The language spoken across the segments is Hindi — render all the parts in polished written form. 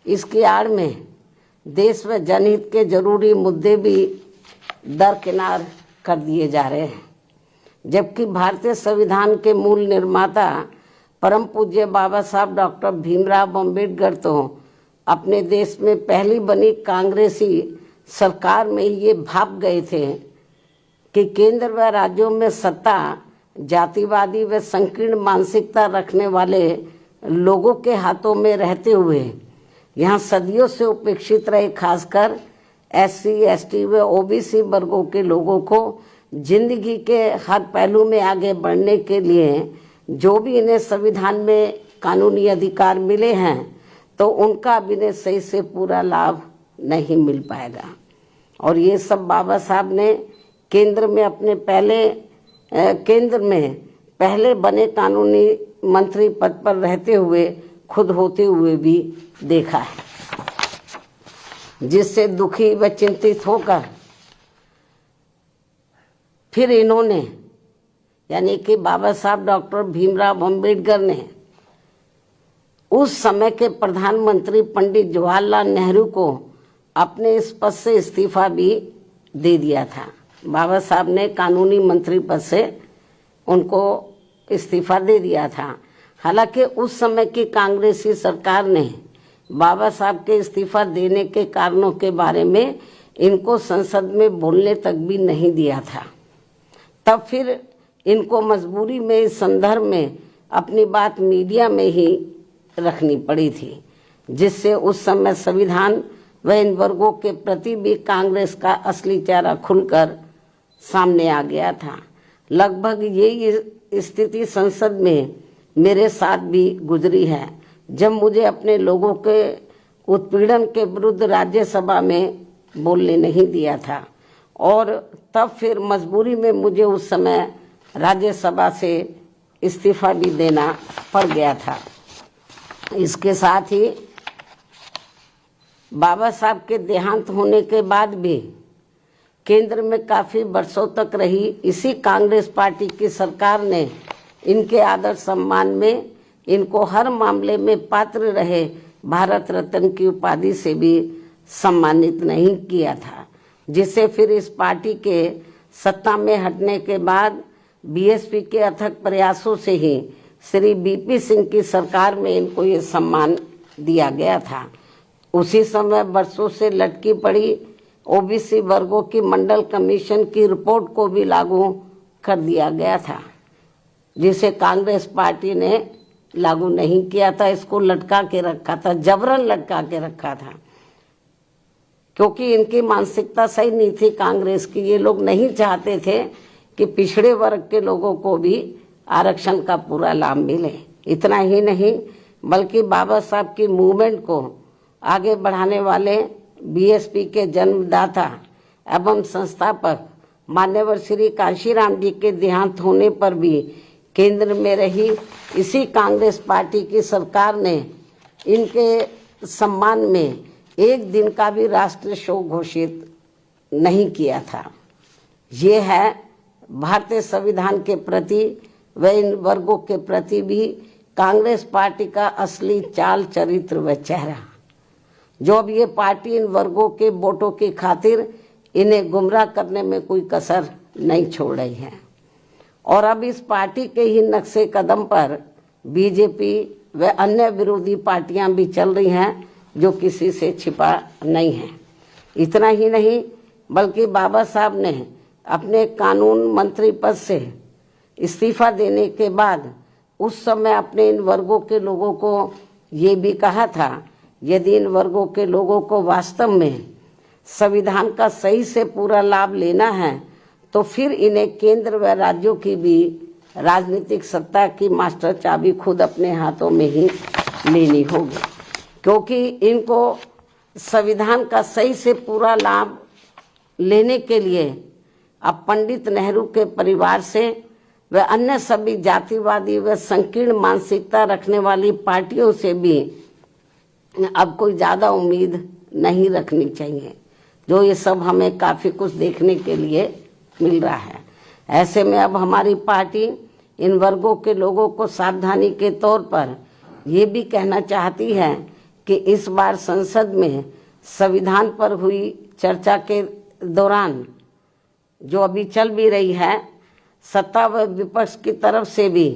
इसकी आड़ में देश में जनहित के जरूरी मुद्दे भी दरकिनार कर दिए जा रहे हैं, जबकि भारतीय संविधान के मूल निर्माता परम पूज्य बाबा साहब डॉक्टर भीमराव अम्बेडकर तो अपने देश में पहली बनी कांग्रेसी सरकार में ये भाप गए थे कि केंद्र व राज्यों में सत्ता जातिवादी व संकीर्ण मानसिकता रखने वाले लोगों के हाथों में रहते हुए यहाँ सदियों से उपेक्षित रहे खासकर SC, ST व OBC वर्गों के लोगों को जिंदगी के हर पहलू में आगे बढ़ने के लिए जो भी इन्हें संविधान में कानूनी अधिकार मिले हैं तो उनका भी इन्हें सही से पूरा लाभ नहीं मिल पाएगा। और ये सब बाबा साहब ने केंद्र में पहले बने कानूनी मंत्री पद पर रहते हुए खुद होते हुए भी देखा है, जिससे दुखी व चिंतित होकर फिर इन्होंने यानी कि बाबा साहब डॉक्टर भीमराव अम्बेडकर ने उस समय के प्रधानमंत्री पंडित जवाहरलाल नेहरू को अपने इस पद से इस्तीफा भी दे दिया था। बाबा साहब ने कानूनी मंत्री पद से उनको इस्तीफा दे दिया था। हालांकि उस समय की कांग्रेसी सरकार ने बाबा साहब के इस्तीफा देने के कारणों के बारे में इनको संसद में बोलने तक भी नहीं दिया था। तब फिर इनको मजबूरी में इस संदर्भ में अपनी बात मीडिया में ही रखनी पड़ी थी, जिससे उस समय संविधान व इन वर्गों के प्रति भी कांग्रेस का असली चेहरा खुलकर सामने आ गया था। लगभग यही स्थिति संसद में मेरे साथ भी गुजरी है, जब मुझे अपने लोगों के उत्पीड़न के विरुद्ध राज्यसभा में बोलने नहीं दिया था और तब फिर मजबूरी में मुझे उस समय राज्यसभा से इस्तीफा भी देना पड़ गया था। इसके साथ ही बाबा साहब के देहांत होने के बाद भी केंद्र में काफ़ी वर्षों तक रही इसी कांग्रेस पार्टी की सरकार ने इनके आदर सम्मान में इनको हर मामले में पात्र रहे भारत रत्न की उपाधि से भी सम्मानित नहीं किया था, जिससे फिर इस पार्टी के सत्ता में हटने के बाद BSP के अथक प्रयासों से ही श्री BP सिंह की सरकार में इनको ये सम्मान दिया गया था। उसी समय वर्षों से लटकी पड़ी OBC वर्गों की मंडल कमीशन की रिपोर्ट को भी लागू कर दिया गया था, जिसे कांग्रेस पार्टी ने लागू नहीं किया था। इसको लटका के रखा था, जबरन लटका के रखा था, क्योंकि इनकी मानसिकता सही नहीं थी कांग्रेस की। ये लोग नहीं चाहते थे कि पिछड़े वर्ग के लोगों को भी आरक्षण का पूरा लाभ मिले। इतना ही नहीं बल्कि बाबा साहब की मूवमेंट को आगे बढ़ाने वाले BSP के जन्मदाता एवं संस्थापक मान्यवर श्री कांशीराम जी के देहांत होने पर भी केंद्र में रही इसी कांग्रेस पार्टी की सरकार ने इनके सम्मान में एक दिन का भी राष्ट्रीय शोक घोषित नहीं किया था। ये है भारतीय संविधान के प्रति व इन वर्गों के प्रति भी कांग्रेस पार्टी का असली चाल चरित्र व चेहरा, जो अब ये पार्टी इन वर्गों के वोटों की खातिर इन्हें गुमराह करने में कोई कसर नहीं छोड़ रही है। और अब इस पार्टी के ही नक्शे कदम पर BJP व अन्य विरोधी पार्टियां भी चल रही हैं, जो किसी से छिपा नहीं है। इतना ही नहीं बल्कि बाबा साहब ने अपने कानून मंत्री पद से इस्तीफा देने के बाद उस समय अपने इन वर्गों के लोगों को ये भी कहा था, यदि इन वर्गों के लोगों को वास्तव में संविधान का सही से पूरा लाभ लेना है तो फिर इन्हें केंद्र व राज्यों की भी राजनीतिक सत्ता की मास्टर चाबी खुद अपने हाथों में ही लेनी होगी, क्योंकि इनको संविधान का सही से पूरा लाभ लेने के लिए अब पंडित नेहरू के परिवार से व अन्य सभी जातिवादी व संकीर्ण मानसिकता रखने वाली पार्टियों से भी अब कोई ज़्यादा उम्मीद नहीं रखनी चाहिए, जो ये सब हमें काफ़ी कुछ देखने के लिए मिल रहा है। ऐसे में अब हमारी पार्टी इन वर्गों के लोगों को सावधानी के तौर पर ये भी कहना चाहती है कि इस बार संसद में संविधान पर हुई चर्चा के दौरान जो अभी चल भी रही है, सत्ता व विपक्ष की तरफ से भी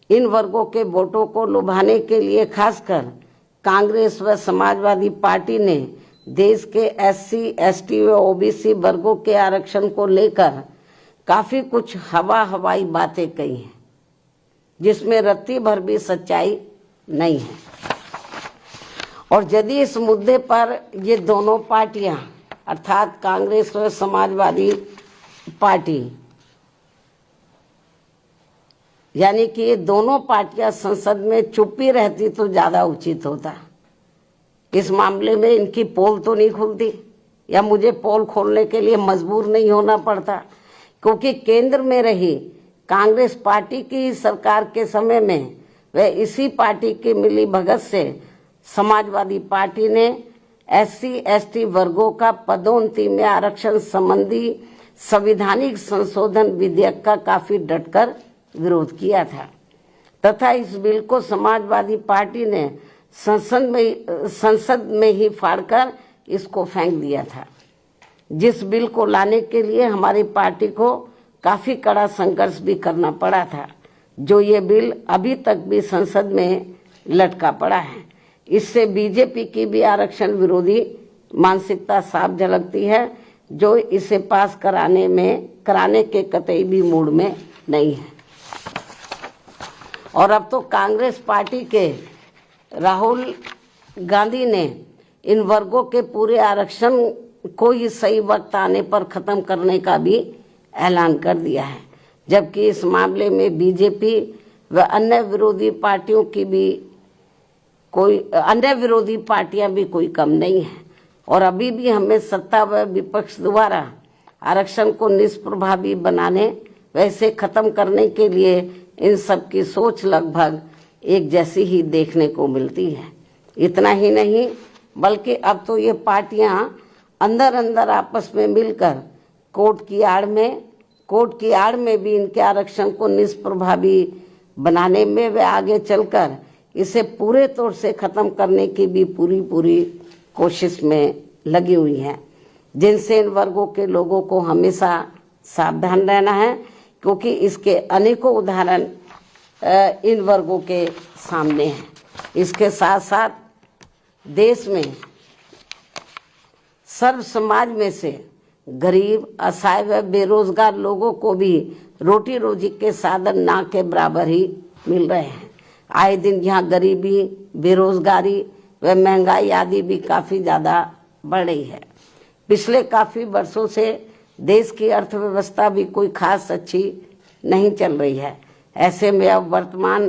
इन वर्गों के वोटों को लुभाने के लिए खासकर कांग्रेस व समाजवादी पार्टी ने देश के एससी, एसटी व ओबीसी वर्गों के आरक्षण को लेकर काफी कुछ हवाई बातें कही हैं, जिसमें रत्ती भर भी सच्चाई नहीं है। और यदि इस मुद्दे पर ये दोनों पार्टियां अर्थात कांग्रेस व समाजवादी पार्टी यानी कि ये दोनों पार्टियां संसद में चुप्पी रहती तो ज्यादा उचित होता। इस मामले में इनकी पोल तो नहीं खुलती या मुझे पोल खोलने के लिए मजबूर नहीं होना पड़ता, क्योंकि केंद्र में रही कांग्रेस पार्टी की सरकार के समय में व इसी पार्टी की मिली भगत से समाजवादी पार्टी ने एससी, एसटी वर्गों का पदोन्नति में आरक्षण संबंधी संवैधानिक संशोधन विधेयक का काफी डटकर विरोध किया था तथा इस बिल को समाजवादी पार्टी ने संसद में ही फाड़कर इसको फेंक दिया था, जिस बिल को लाने के लिए हमारी पार्टी को काफी कड़ा संघर्ष भी करना पड़ा था, जो ये बिल अभी तक भी संसद में लटका पड़ा है। इससे बीजेपी की भी आरक्षण विरोधी मानसिकता साफ झलकती है, जो इसे पास कराने के कतई भी मूड में नहीं है। और अब तो कांग्रेस पार्टी के राहुल गांधी ने इन वर्गों के पूरे आरक्षण को ही सही वक्त आने पर खत्म करने का भी ऐलान कर दिया है, जबकि इस मामले में बीजेपी व अन्य विरोधी पार्टियां भी कोई कम नहीं है। और अभी भी हमें सत्ता व विपक्ष द्वारा आरक्षण को निष्प्रभावी बनाने वैसे खत्म करने के लिए इन सब की सोच लगभग एक जैसी ही देखने को मिलती है। इतना ही नहीं बल्कि अब तो ये पार्टियां अंदर आपस में मिलकर कोर्ट की आड़ में भी इनके आरक्षण को निष्प्रभावी बनाने में वे आगे चलकर इसे पूरे तौर से खत्म करने की भी पूरी कोशिश में लगी हुई हैं, जिनसे इन वर्गों के लोगों को हमेशा सावधान रहना है, क्योंकि इसके अनेकों उदाहरण इन वर्गों के सामने हैं। इसके साथ साथ देश में सर्व समाज में से गरीब, असहाय व बेरोजगार लोगों को भी रोटी रोजी के साधन ना के बराबर ही मिल रहे हैं। आए दिन यहाँ गरीबी, बेरोजगारी व महंगाई आदि भी काफी ज्यादा बढ़ रही है। पिछले काफी वर्षों से देश की अर्थव्यवस्था भी कोई खास अच्छी नहीं चल रही है। ऐसे में अब वर्तमान